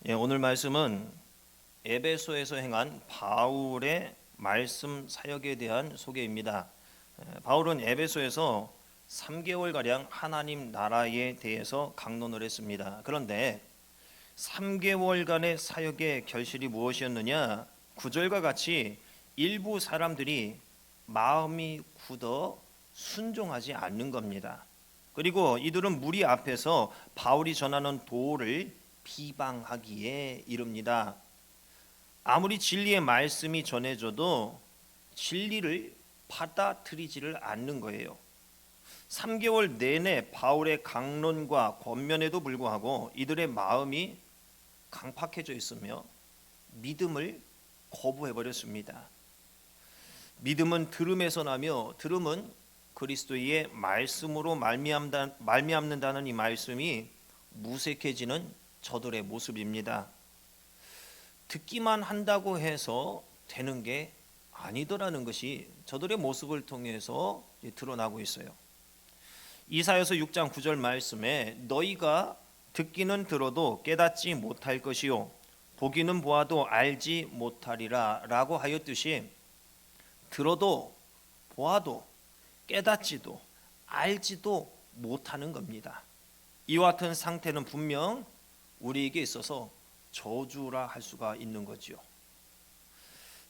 오늘 말씀은 에베소에서 행한 바울의 말씀 사역에 대한 소개입니다. 바울은 에베소에서 3개월가량 하나님 나라에 대해서 강론을 했습니다. 그런데 3개월간의 사역의 결실이 무엇이었느냐? 9절과 같이 일부 사람들이 마음이 굳어 순종하지 않는 겁니다. 그리고 이들은 무리 앞에서 바울이 전하는 도를 비방하기에 이릅니다. 아무리 진리의 말씀이 전해져도 진리를 받아들이지를 않는 거예요. 3개월 내내 바울의 강론과 권면에도 불구하고 이들의 마음이 강팍해져 있으며 믿음을 거부해 버렸습니다. 믿음은 들음에서 나며 들음은 그리스도의 말씀으로 말미암는다는 이 말씀이 무색해지는 저들의 모습입니다. 듣기만 한다고 해서 되는 게 아니더라는 것이 저들의 모습을 통해서 드러나고 있어요. 이사야서 6장 9절 말씀에 너희가 듣기는 들어도 깨닫지 못할 것이요 보기는 보아도 알지 못하리라 라고 하였듯이 들어도 보아도 깨닫지도 알지도 못하는 겁니다. 이와 같은 상태는 분명 우리에게 있어서 저주라 할 수가 있는 거지요.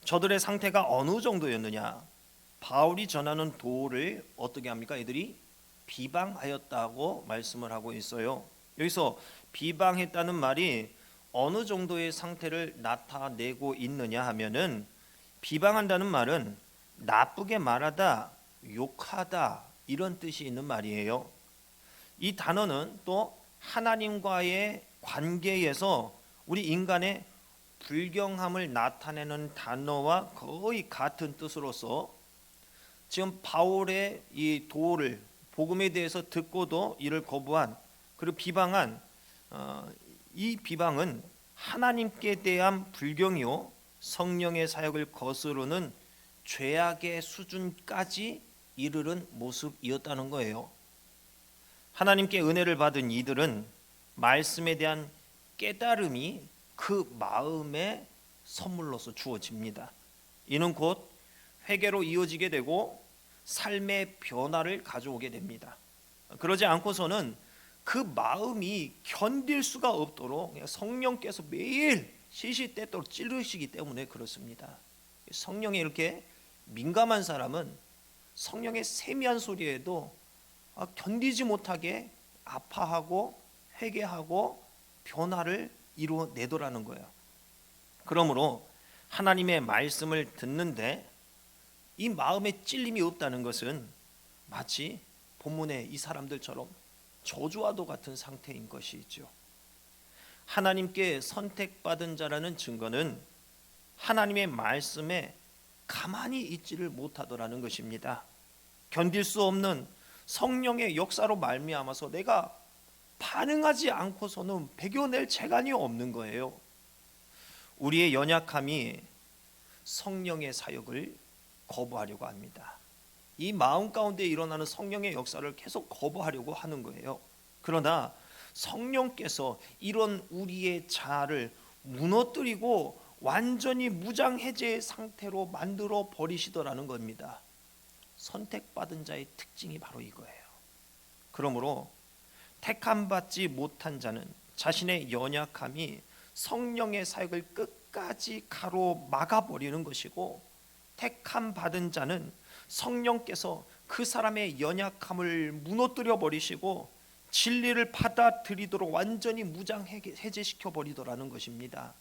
저들의 상태가 어느 정도였느냐? 바울이 전하는 도를 어떻게 합니까? 이들이 비방하였다고 말씀을 하고 있어요. 여기서 비방했다는 말이 어느 정도의 상태를 나타내고 있느냐 하면은 비방한다는 말은 나쁘게 말하다, 욕하다 이런 뜻이 있는 말이에요. 이 단어는 또 하나님과의 관계에서 우리 인간의 불경함을 나타내는 단어와 거의 같은 뜻으로서 지금 바울의 이 도를 복음에 대해서 듣고도 이를 거부한 그리고 비방한 이 비방은 하나님께 대한 불경이요 성령의 사역을 거스르는 죄악의 수준까지 이르는 모습이었다는 거예요. 하나님께 은혜를 받은 이들은 말씀에 대한 깨달음이 그 마음의 선물로서 주어집니다. 이는 곧 회개로 이어지게 되고 삶의 변화를 가져오게 됩니다. 그러지 않고서는 그 마음이 견딜 수가 없도록 성령께서 매일 시시때때로 찌르시기 때문에 그렇습니다. 성령에 이렇게 민감한 사람은 성령의 세미한 소리에도 견디지 못하게 아파하고 회개하고 변화를 이루어내더라는 거예요. 그러므로 하나님의 말씀을 듣는데 이 마음에 찔림이 없다는 것은 마치 본문의 이 사람들처럼 저주와도 같은 상태인 것이죠. 하나님께 선택받은 자라는 증거는 하나님의 말씀에 가만히 있지를 못하더라는 것입니다. 견딜 수 없는 성령의 역사로 말미암아서 내가 반응하지 않고서는 배겨낼 재간이 없는 거예요. 우리의 연약함이 성령의 사역을 거부하려고 합니다. 이 마음 가운데 일어나는 성령의 역사를 계속 거부하려고 하는 거예요. 그러나 성령께서 이런 우리의 자아를 무너뜨리고 완전히 무장해제의 상태로 만들어 버리시더라는 겁니다. 선택받은 자의 특징이 바로 이거예요. 그러므로 택함받지 못한 자신의 연약함이 성령의 사역을 끝까지 가로막아버리는 것이고, 택함받은 자는 성령께서 그 사람의 연약함을 무너뜨려 버리시고 진리를 받아들이도록 완전히 무장해제시켜 버리더라는 것입니다.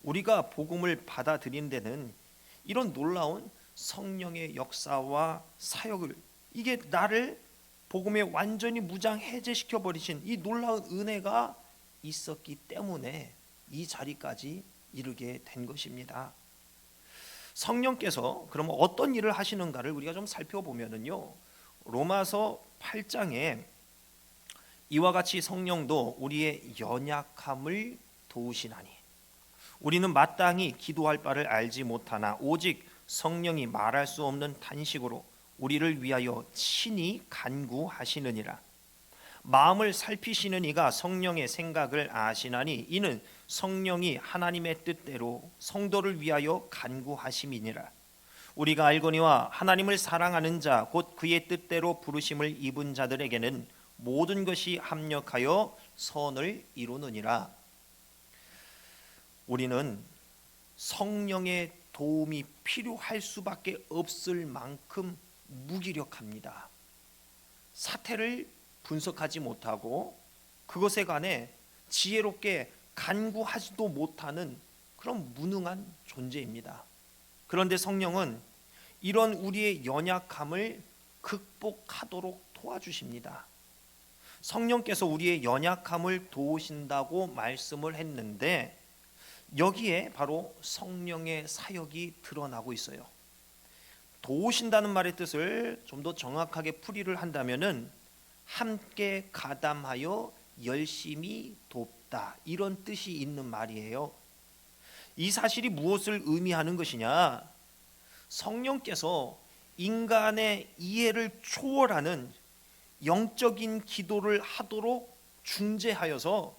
우리가 복음을 받아들이는 데는 이런 놀라운 성령의 역사와 사역을, 이게 나를 복음에 완전히 무장해제시켜 버리신 이 놀라운 은혜가 있었기 때문에 이 자리까지 이르게 된 것입니다. 성령께서 그러면 어떤 일을 하시는가를 우리가 좀 살펴보면은요, 로마서 8장에 이와 같이 성령도 우리의 연약함을 도우시나니 우리는 마땅히 기도할 바를 알지 못하나 오직 성령이 말할 수 없는 탄식으로 우리를 위하여 친히 간구하시느니라. 마음을 살피시는 이가 성령의 생각을 아시나니 이는 성령이 하나님의 뜻대로 성도를 위하여 간구하심이니라. 우리가 알거니와 하나님을 사랑하는 자 곧 그의 뜻대로 부르심을 입은 자들에게는 모든 것이 합력하여 선을 이루느니라. 우리는 성령의 도움이 필요할 수밖에 없을 만큼 무기력합니다. 사태를 분석하지 못하고 그것에 관해 지혜롭게 간구하지도 못하는 그런 무능한 존재입니다. 그런데 성령은 이런 우리의 연약함을 극복하도록 도와주십니다. 성령께서 우리의 연약함을 도우신다고 말씀을 했는데 여기에 바로 성령의 사역이 드러나고 있어요. 도우신다는 말의 뜻을 좀 더 정확하게 풀이를 한다면은 함께 가담하여 열심히 돕다, 이런 뜻이 있는 말이에요. 이 사실이 무엇을 의미하는 것이냐? 성령께서 인간의 이해를 초월하는 영적인 기도를 하도록 중재하여서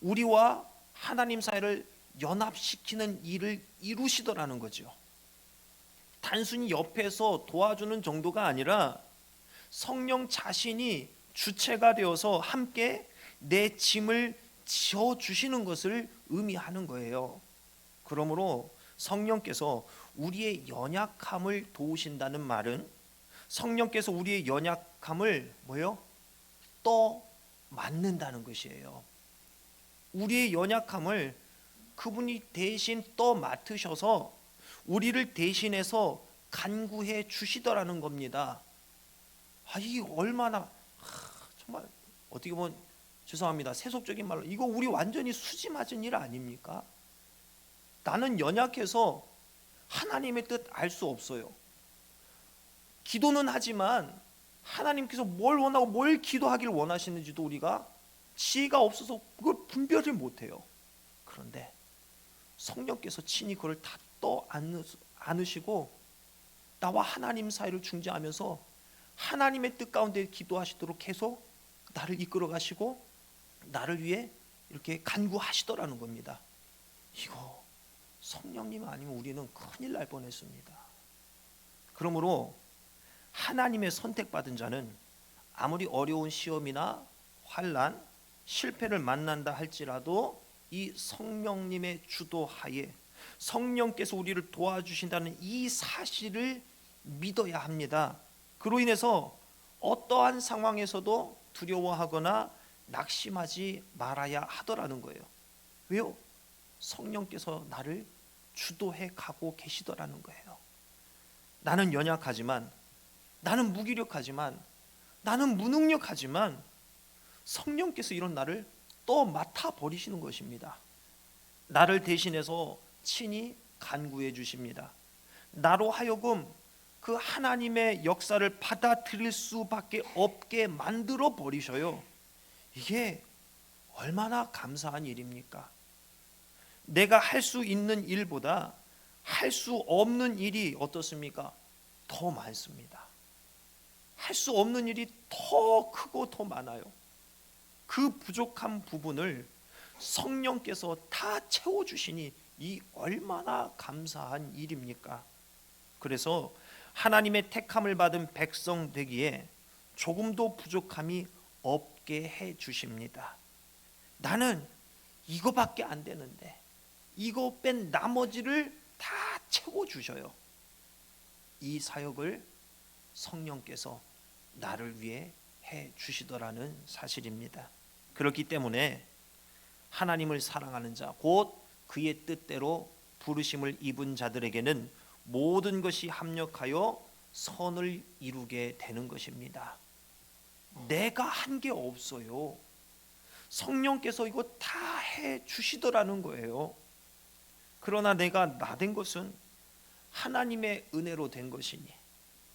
우리와 하나님 사이를 연합시키는 일을 이루시더라는 거죠. 단순히 옆에서 도와주는 정도가 아니라 성령 자신이 주체가 되어서 함께 내 짐을 지어주시는 것을 의미하는 거예요. 그러므로 성령께서 우리의 연약함을 도우신다는 말은 성령께서 우리의 연약함을 떠맡는다는 것이에요. 우리의 연약함을 그분이 대신 떠맡으셔서 우리를 대신해서 간구해 주시더라는 겁니다. 이 얼마나 정말 어떻게 보면 죄송합니다, 세속적인 말로 이거 우리 완전히 수지 맞은 일 아닙니까? 나는 연약해서 하나님의 뜻 알 수 없어요. 기도는 하지만 하나님께서 뭘 원하고 뭘 기도하길 원하시는지도 우리가 지혜가 없어서 그걸 분별을 못해요. 그런데 성령께서 친히 그걸 다 떠안으시고 나와 하나님 사이를 중재하면서 하나님의 뜻 가운데 기도하시도록 계속 나를 이끌어 가시고 나를 위해 이렇게 간구하시더라는 겁니다. 이거 성령님 아니면 우리는 큰일 날 뻔했습니다. 그러므로 하나님의 선택받은 자는 아무리 어려운 시험이나 환난, 실패를 만난다 할지라도 이 성령님의 주도하에 성령께서 우리를 도와주신다는 이 사실을 믿어야 합니다. 그로 인해서 어떠한 상황에서도 두려워하거나 낙심하지 말아야 하더라는 거예요. 왜요? 성령께서 나를 주도해 가고 계시더라는 거예요. 나는 연약하지만, 나는 무기력하지만, 나는 무능력하지만 성령께서 이런 나를 또 맡아 버리시는 것입니다. 나를 대신해서 친히 간구해 주십니다. 나로 하여금 그 하나님의 역사를 받아들일 수밖에 없게 만들어 버리셔요. 이게 얼마나 감사한 일입니까? 내가 할 수 있는 일보다 할 수 없는 일이 어떻습니까? 더 많습니다. 할 수 없는 일이 더 크고 더 많아요. 그 부족한 부분을 성령께서 다 채워주시니 이 얼마나 감사한 일입니까? 그래서 하나님의 택함을 받은 백성 되기에 조금도 부족함이 없게 해 주십니다. 나는 이거밖에 안 되는데 이거 뺀 나머지를 다 채워주셔요. 이 사역을 성령께서 나를 위해 해 주시더라는 사실입니다. 그렇기 때문에 하나님을 사랑하는 자, 곧 그의 뜻대로 부르심을 입은 자들에게는 모든 것이 합력하여 선을 이루게 되는 것입니다. 내가 한 게 없어요. 성령께서 이거 다 해 주시더라는 거예요. 그러나 내가 나된 것은 하나님의 은혜로 된 것이니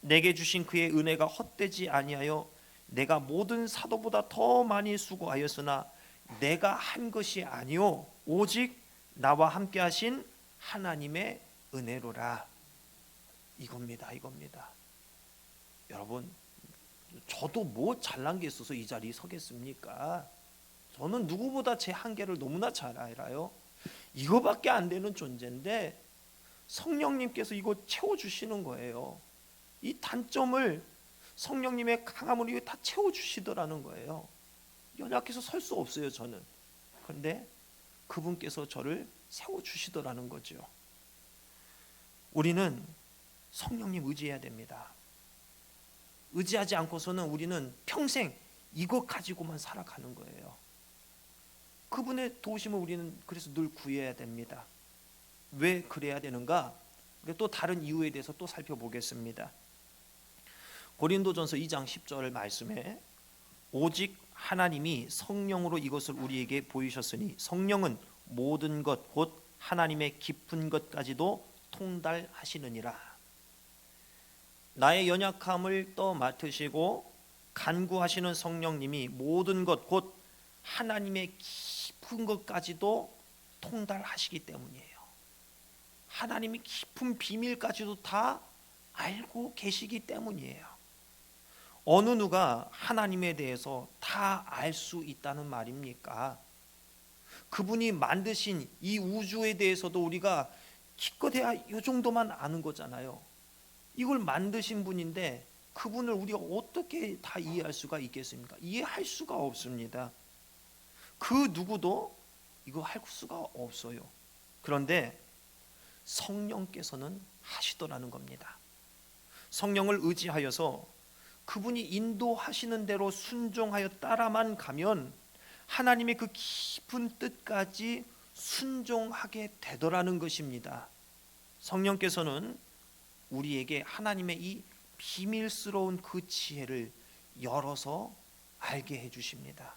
내게 주신 그의 은혜가 헛되지 아니하여 내가 모든 사도보다 더 많이 수고하였으나 내가 한 것이 아니요 오직 나와 함께 하신 하나님의 은혜로라. 이겁니다. 여러분, 저도 뭐 잘난 게 있어서 이 자리에 서겠습니까? 저는 누구보다 제 한계를 너무나 잘 알아요. 이거밖에 안 되는 존재인데 성령님께서 이거 채워주시는 거예요. 이 단점을 성령님의 강함으로 다 채워주시더라는 거예요. 연약해서 설 수 없어요 저는. 그런데 그분께서 저를 세워주시더라는 거죠. 우리는 성령님 의지해야 됩니다. 의지하지 않고서는 우리는 평생 이것 가지고만 살아가는 거예요. 그분의 도우심을 우리는 그래서 늘 구해야 됩니다. 왜 그래야 되는가? 우리가 또 다른 이유에 대해서 또 살펴보겠습니다. 고린도전서 2장 10절 말씀에 오직 하나님이 성령으로 이것을 우리에게 보이셨으니 성령은 모든 것 곧 하나님의 깊은 것까지도 통달하시느니라. 나의 연약함을 또 맡으시고 간구하시는 성령님이 모든 것 곧 하나님의 깊은 것까지도 통달하시기 때문이에요. 하나님의 깊은 비밀까지도 다 알고 계시기 때문이에요. 어느 누가 하나님에 대해서 다 알 수 있다는 말입니까? 그분이 만드신 이 우주에 대해서도 우리가 기껏해야 이 정도만 아는 거잖아요. 이걸 만드신 분인데 그분을 우리가 어떻게 다 이해할 수가 있겠습니까? 이해할 수가 없습니다. 그 누구도 이거 할 수가 없어요. 그런데 성령께서는 하시더라는 겁니다. 성령을 의지하여서 그분이 인도하시는 대로 순종하여 따라만 가면 하나님의 그 깊은 뜻까지 순종하게 되더라는 것입니다. 성령께서는 우리에게 하나님의 이 비밀스러운 그 지혜를 열어서 알게 해주십니다.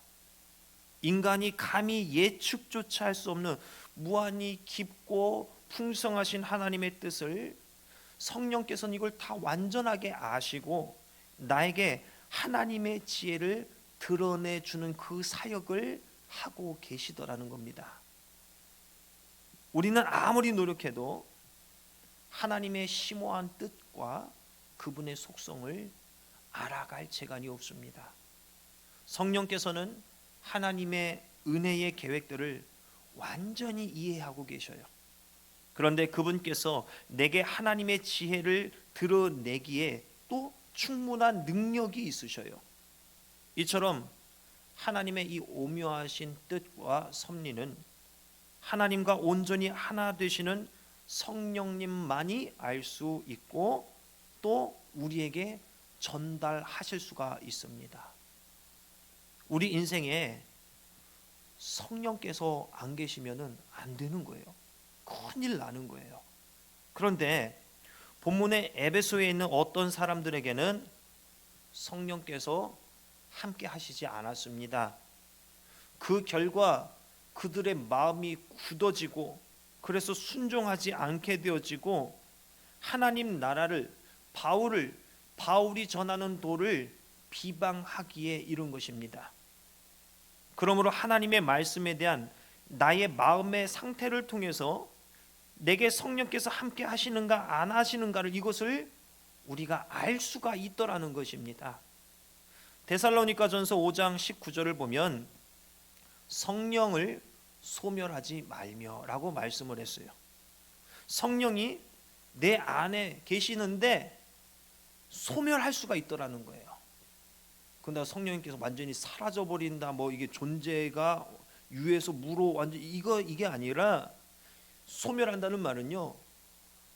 인간이 감히 예측조차 할 수 없는 무한히 깊고 풍성하신 하나님의 뜻을 성령께서는 이걸 다 완전하게 아시고 나에게 하나님의 지혜를 드러내주는 그 사역을 하고 계시더라는 겁니다. 우리는 아무리 노력해도 하나님의 심오한 뜻과 그분의 속성을 알아갈 재간이 없습니다. 성령께서는 하나님의 은혜의 계획들을 완전히 이해하고 계셔요. 그런데 그분께서 내게 하나님의 지혜를 드러내기에 또 충분한 능력이 있으셔요. 이처럼 하나님의 이 오묘하신 뜻과 섭리는 하나님과 온전히 하나 되시는 성령님만이 알 수 있고 또 우리에게 전달하실 수가 있습니다. 우리 인생에 성령께서 안 계시면은 안 되는 거예요. 큰일 나는 거예요. 그런데 본문의 에베소에 있는 어떤 사람들에게는 성령께서 함께 하시지 않았습니다. 그 결과 그들의 마음이 굳어지고 그래서 순종하지 않게 되어지고 하나님 나라를 바울이 전하는 도를 비방하기에 이른 것입니다. 그러므로 하나님의 말씀에 대한 나의 마음의 상태를 통해서 내게 성령께서 함께 하시는가 안 하시는가를 이것을 우리가 알 수가 있더라는 것입니다. 데살로니가전서 5장 19절을 보면 성령을 소멸하지 말며라고 말씀을 했어요. 성령이 내 안에 계시는데 소멸할 수가 있더라는 거예요. 근데 성령님께서 완전히 사라져 버린다, 뭐 이게 존재가 유에서 무로 완전 이게 아니라 소멸한다는 말은요,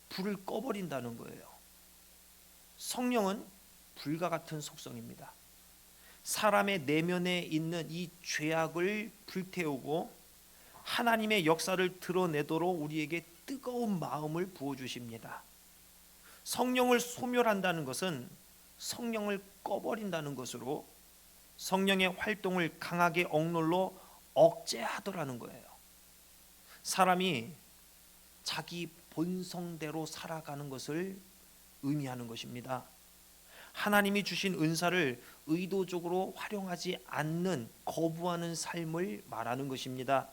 불을 꺼버린다는 거예요. 성령은 불과 같은 속성입니다. 사람의 내면에 있는 이 죄악을 불태우고 하나님의 역사를 드러내도록 우리에게 뜨거운 마음을 부어주십니다. 성령을 소멸한다는 것은 성령을 꺼버린다는 것으로 성령의 활동을 강하게 억눌러 억제하더라는 거예요. 사람이 자기 본성대로 살아가는 것을 의미하는 것입니다. 하나님이 주신 은사를 의도적으로 활용하지 않는 거부하는 삶을 말하는 것입니다.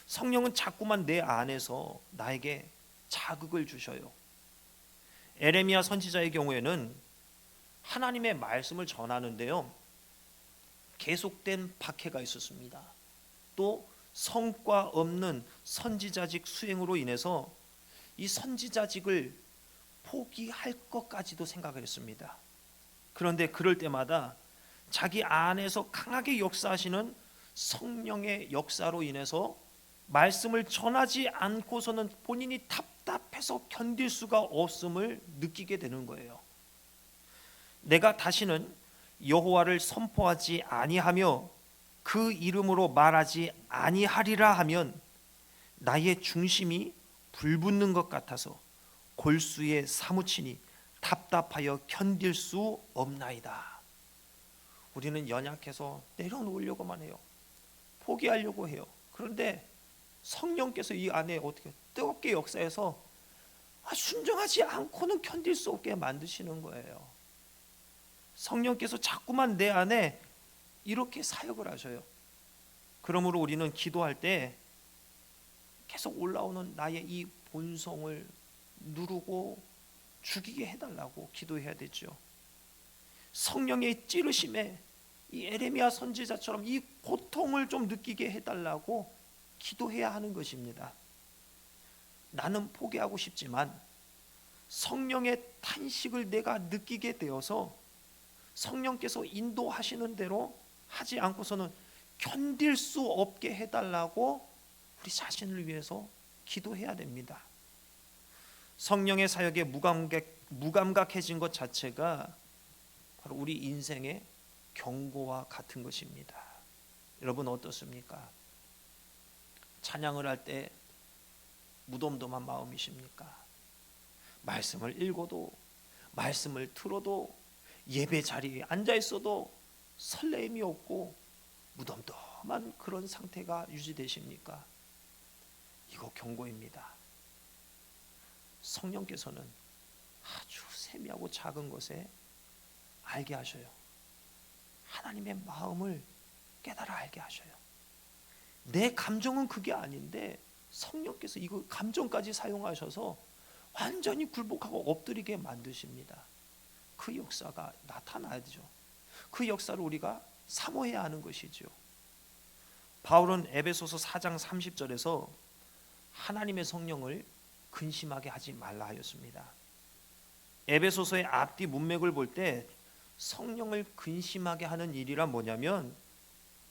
성령은 자꾸만 내 안에서 나에게 자극을 주셔요. 에레미야 선지자의 경우에는 하나님의 말씀을 전하는데요, 계속된 박해가 있었습니다. 또 성과 없는 선지자직 수행으로 인해서 이 선지자직을 포기할 것까지도 생각을 했습니다. 그런데 그럴 때마다 자기 안에서 강하게 역사하시는 성령의 역사로 인해서 말씀을 전하지 않고서는 본인이 답답해서 견딜 수가 없음을 느끼게 되는 거예요. 내가 다시는 여호와를 선포하지 아니하며 그 이름으로 말하지 아니하리라 하면 나의 중심이 불붙는 것 같아서 골수에 사무치니 답답하여 견딜 수 없나이다. 우리는 연약해서 내려놓으려고만 해요. 포기하려고 해요. 그런데 성령께서 이 안에 어떻게 뜨겁게 역사해서 순종하지 않고는 견딜 수 없게 만드시는 거예요. 성령께서 자꾸만 내 안에 이렇게 사역을 하셔요. 그러므로 우리는 기도할 때 계속 올라오는 나의 이 본성을 누르고 죽이게 해달라고 기도해야 되죠. 성령의 찌르심에 이 에레미야 선지자처럼 이 고통을 좀 느끼게 해달라고 기도해야 하는 것입니다. 나는 포기하고 싶지만 성령의 탄식을 내가 느끼게 되어서 성령께서 인도하시는 대로 하지 않고서는 견딜 수 없게 해달라고 우리 자신을 위해서 기도해야 됩니다. 성령의 사역에 무감각해진 것 자체가 바로 우리 인생의 경고와 같은 것입니다. 여러분 어떻습니까? 찬양을 할 때 무덤덤한 마음이십니까? 말씀을 읽어도, 말씀을 들어도, 예배 자리에 앉아 있어도 설레임이 없고 무덤덤한 그런 상태가 유지되십니까? 이거 경고입니다. 성령께서는 아주 세미하고 작은 것에 알게 하셔요. 하나님의 마음을 깨달아 알게 하셔요. 내 감정은 그게 아닌데 성령께서 이거 감정까지 사용하셔서 완전히 굴복하고 엎드리게 만드십니다. 그 역사가 나타나야죠. 그 역사를 우리가 사모해야 하는 것이죠. 바울은 에베소서 4장 30절에서 하나님의 성령을 근심하게 하지 말라 하였습니다. 에베소서의 앞뒤 문맥을 볼 때 성령을 근심하게 하는 일이란 뭐냐면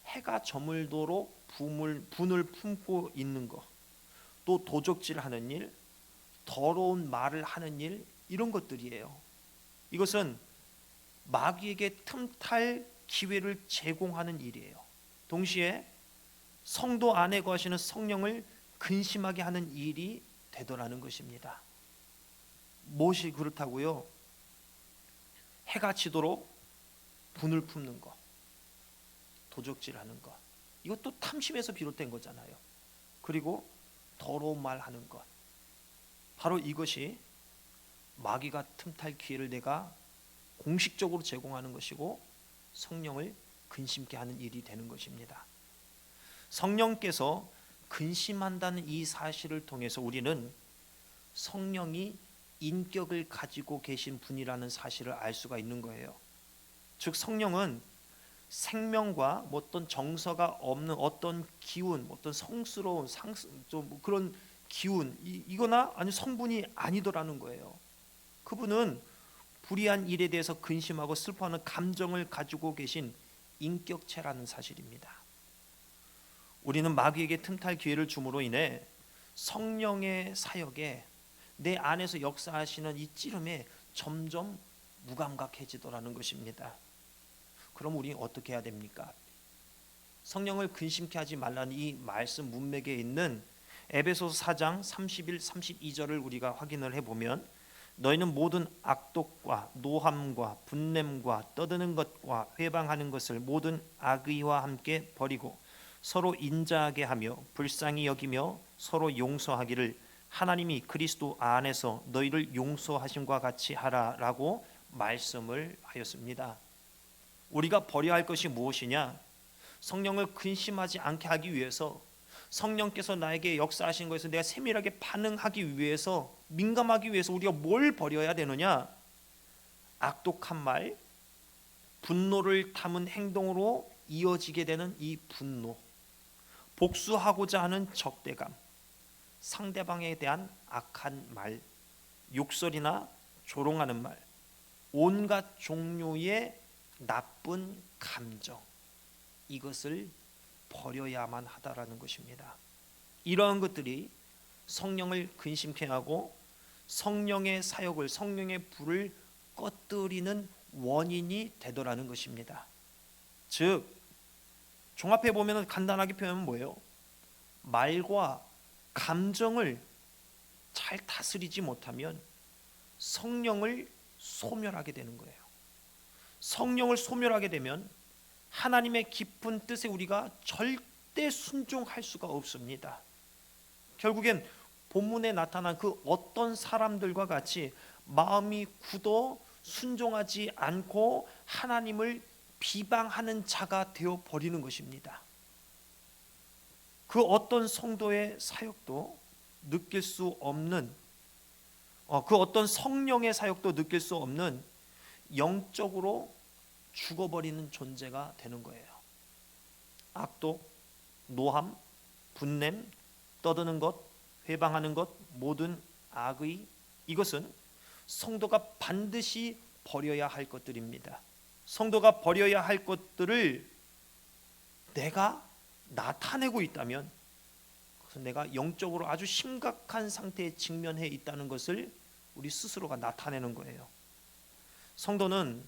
해가 저물도록 분을 품고 있는 것, 또 도적질하는 일, 더러운 말을 하는 일, 이런 것들이에요. 이것은 마귀에게 틈탈 기회를 제공하는 일이에요. 동시에 성도 안에 거하시는 성령을 근심하게 하는 일이 되더라는 것입니다. 무엇이 그렇다고요? 해가 지도록 분을 품는 것, 도적질하는 것, 이것도 탐심에서 비롯된 거잖아요. 그리고 더러운 말 하는 것, 바로 이것이 마귀가 틈탈 기회를 내가 공식적으로 제공하는 것이고 성령을 근심케 하는 일이 되는 것입니다. 성령께서 근심한다는 이 사실을 통해서 우리는 성령이 인격을 가지고 계신 분이라는 사실을 알 수가 있는 거예요. 즉 성령은 생명과 어떤 정서가 없는 어떤 기운, 어떤 성스러운 좀 그런 기운 이거나 아니 성분이 아니더라는 거예요. 그분은 불의한 일에 대해서 근심하고 슬퍼하는 감정을 가지고 계신 인격체라는 사실입니다. 우리는 마귀에게 틈탈 기회를 줌으로 인해 성령의 사역에 내 안에서 역사하시는 이 찌름에 점점 무감각해지더라는 것입니다. 그럼 우리는 어떻게 해야 됩니까? 성령을 근심케 하지 말라는 이 말씀 문맥에 있는 에베소서 4장 31, 32절을 우리가 확인을 해보면 너희는 모든 악독과 노함과 분냄과 떠드는 것과 회방하는 것을 모든 악의와 함께 버리고 서로 인자하게 하며 불쌍히 여기며 서로 용서하기를 하나님이 그리스도 안에서 너희를 용서하심과 같이 하라라고 말씀을 하였습니다. 우리가 버려야 할 것이 무엇이냐? 성령을 근심하지 않게 하기 위해서 성령께서 나에게 역사하신 것에서 내가 세밀하게 반응하기 위해서 민감하기 위해서 우리가 뭘 버려야 되느냐? 악독한 말, 분노를 담은 행동으로 이어지게 되는 이 분노, 복수하고자 하는 적대감, 상대방에 대한 악한 말, 욕설이나 조롱하는 말, 온갖 종류의 나쁜 감정, 이것을 버려야만 하다라는 것입니다. 이러한 것들이 성령을 근심케 하고 성령의 사역을, 성령의 불을 꺼뜨리는 원인이 되더라는 것입니다. 즉 종합해 보면 간단하게 표현하면 뭐예요? 말과 감정을 잘 다스리지 못하면 성령을 소멸하게 되는 거예요. 성령을 소멸하게 되면 하나님의 깊은 뜻에 우리가 절대 순종할 수가 없습니다. 결국엔 본문에 나타난 그 어떤 사람들과 같이 마음이 굳어 순종하지 않고 하나님을 비방하는 자가 되어 버리는 것입니다. 그 어떤 성도의 사역도 느낄 수 없는, 그 어떤 성령의 사역도 느낄 수 없는 영적으로 죽어버리는 존재가 되는 거예요. 악독, 노함, 분냄, 떠드는 것, 회방하는 것, 모든 악의, 이것은 성도가 반드시 버려야 할 것들입니다. 성도가 버려야 할 것들을 내가 나타내고 있다면 그것은 내가 영적으로 아주 심각한 상태에 직면해 있다는 것을 우리 스스로가 나타내는 거예요. 성도는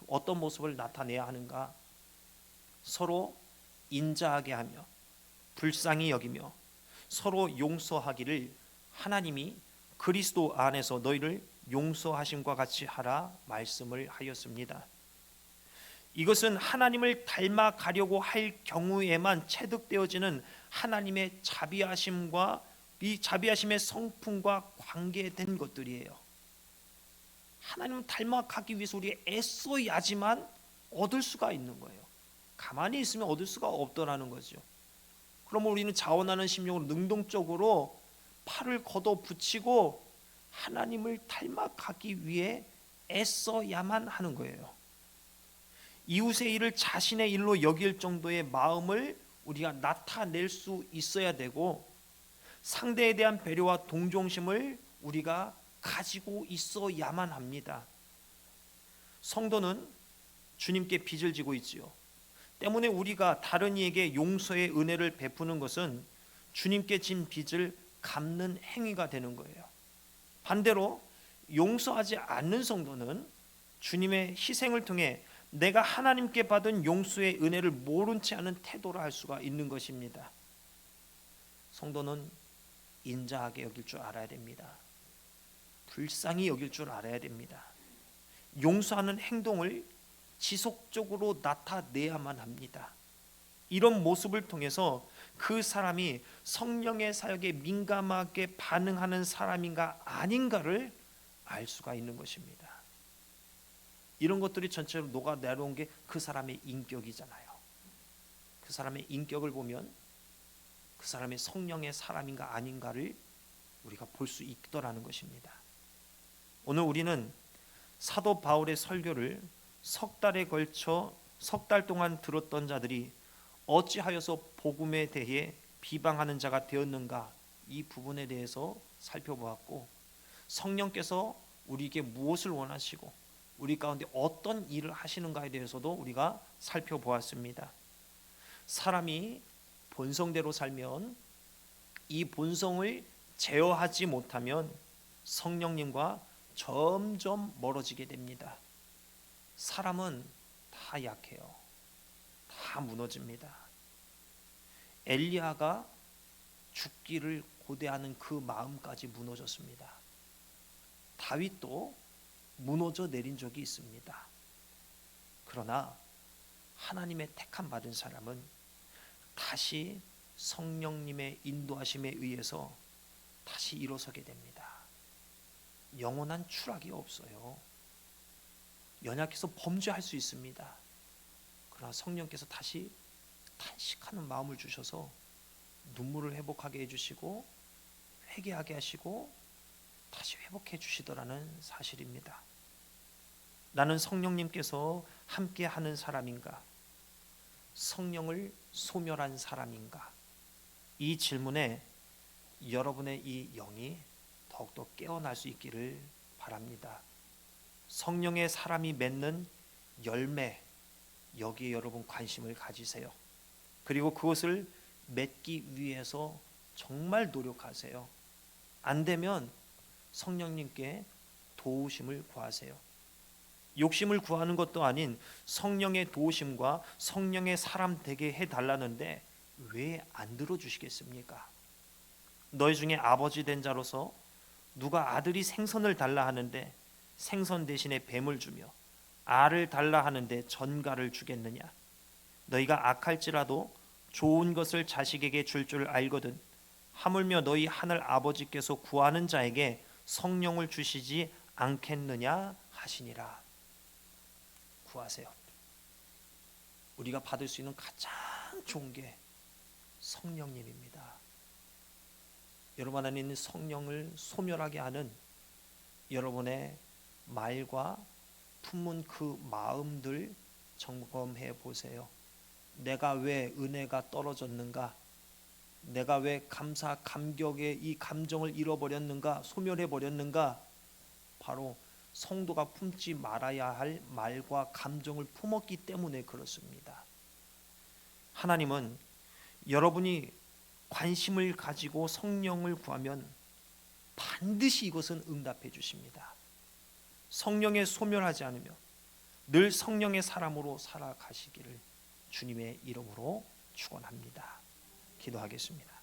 어떤 모습을 나타내야 하는가? 서로 인자하게 하며 불쌍히 여기며 서로 용서하기를 하나님이 그리스도 안에서 너희를 용서하심과 같이 하라 말씀을 하였습니다. 이것은 하나님을 닮아가려고 할 경우에만 체득되어지는 하나님의 자비하심과 이 자비하심의 성품과 관계된 것들이에요. 하나님을 닮아가기 위해서 우리가 애써야지만 얻을 수가 있는 거예요. 가만히 있으면 얻을 수가 없더라는 거죠. 그러면 우리는 자원하는 심령으로 능동적으로 팔을 걷어붙이고 하나님을 닮아가기 위해 애써야만 하는 거예요. 이웃의 일을 자신의 일로 여길 정도의 마음을 우리가 나타낼 수 있어야 되고 상대에 대한 배려와 동정심을 우리가 가지고 있어야만 합니다. 성도는 주님께 빚을 지고 있지요. 때문에 우리가 다른 이에게 용서의 은혜를 베푸는 것은 주님께 진 빚을 갚는 행위가 되는 거예요. 반대로 용서하지 않는 성도는 주님의 희생을 통해 내가 하나님께 받은 용서의 은혜를 모른 채 하는 태도를 할 수가 있는 것입니다. 성도는 인자하게 여길 줄 알아야 됩니다. 불쌍히 여길 줄 알아야 됩니다. 용서하는 행동을 지속적으로 나타내야만 합니다. 이런 모습을 통해서 그 사람이 성령의 사역에 민감하게 반응하는 사람인가 아닌가를 알 수가 있는 것입니다. 이런 것들이 전체로 녹아내려온 게 그 사람의 인격이잖아요. 그 사람의 인격을 보면 그 사람의 성령의 사람인가 아닌가를 우리가 볼 수 있더라는 것입니다. 오늘 우리는 사도 바울의 설교를 석 달 동안 들었던 자들이 어찌하여서 복음에 대해 비방하는 자가 되었는가, 이 부분에 대해서 살펴보았고 성령께서 우리에게 무엇을 원하시고 우리 가운데 어떤 일을 하시는가에 대해서도 우리가 살펴보았습니다. 사람이 본성대로 살면 이 본성을 제어하지 못하면 성령님과 점점 멀어지게 됩니다. 사람은 다 약해요. 다 무너집니다. 엘리야가 죽기를 고대하는 그 마음까지 무너졌습니다. 다윗도 무너져 내린 적이 있습니다. 그러나 하나님의 택함 받은 사람은 다시 성령님의 인도하심에 의해서 다시 일어서게 됩니다. 영원한 추락이 없어요. 연약해서 범죄할 수 있습니다. 그러나 성령께서 다시 탄식하는 마음을 주셔서 눈물을 회복하게 해주시고 회개하게 하시고 다시 회복해 주시더라는 사실입니다. 나는 성령님께서 함께 하는 사람인가? 성령을 소멸한 사람인가? 이 질문에 여러분의 이 영이 더욱더 깨어날 수 있기를 바랍니다. 성령의 사람이 맺는 열매, 여기에 여러분 관심을 가지세요. 그리고 그것을 맺기 위해서 정말 노력하세요. 안 되면 성령님께 도우심을 구하세요. 욕심을 구하는 것도 아닌 성령의 도우심과 성령의 사람 되게 해달라는데 왜 안 들어주시겠습니까? 너희 중에 아버지 된 자로서 누가 아들이 생선을 달라 하는데 생선 대신에 뱀을 주며 알을 달라 하는데 전갈을 주겠느냐? 너희가 악할지라도 좋은 것을 자식에게 줄 줄 알거든 하물며 너희 하늘 아버지께서 구하는 자에게 성령을 주시지 않겠느냐 하시니라. 구하세요. 우리가 받을 수 있는 가장 좋은 게 성령님입니다. 여러분 안에 있는 성령을 소멸하게 하는 여러분의 말과 품은 그 마음들 점검해 보세요. 내가 왜 은혜가 떨어졌는가? 내가 왜 감사 감격의 이 감정을 잃어버렸는가? 소멸해 버렸는가? 바로 성도가 품지 말아야 할 말과 감정을 품었기 때문에 그렇습니다. 하나님은 여러분이 관심을 가지고 성령을 구하면 반드시 이것은 응답해 주십니다. 성령에 소멸하지 않으며 늘 성령의 사람으로 살아가시기를 주님의 이름으로 축원합니다. 기도하겠습니다.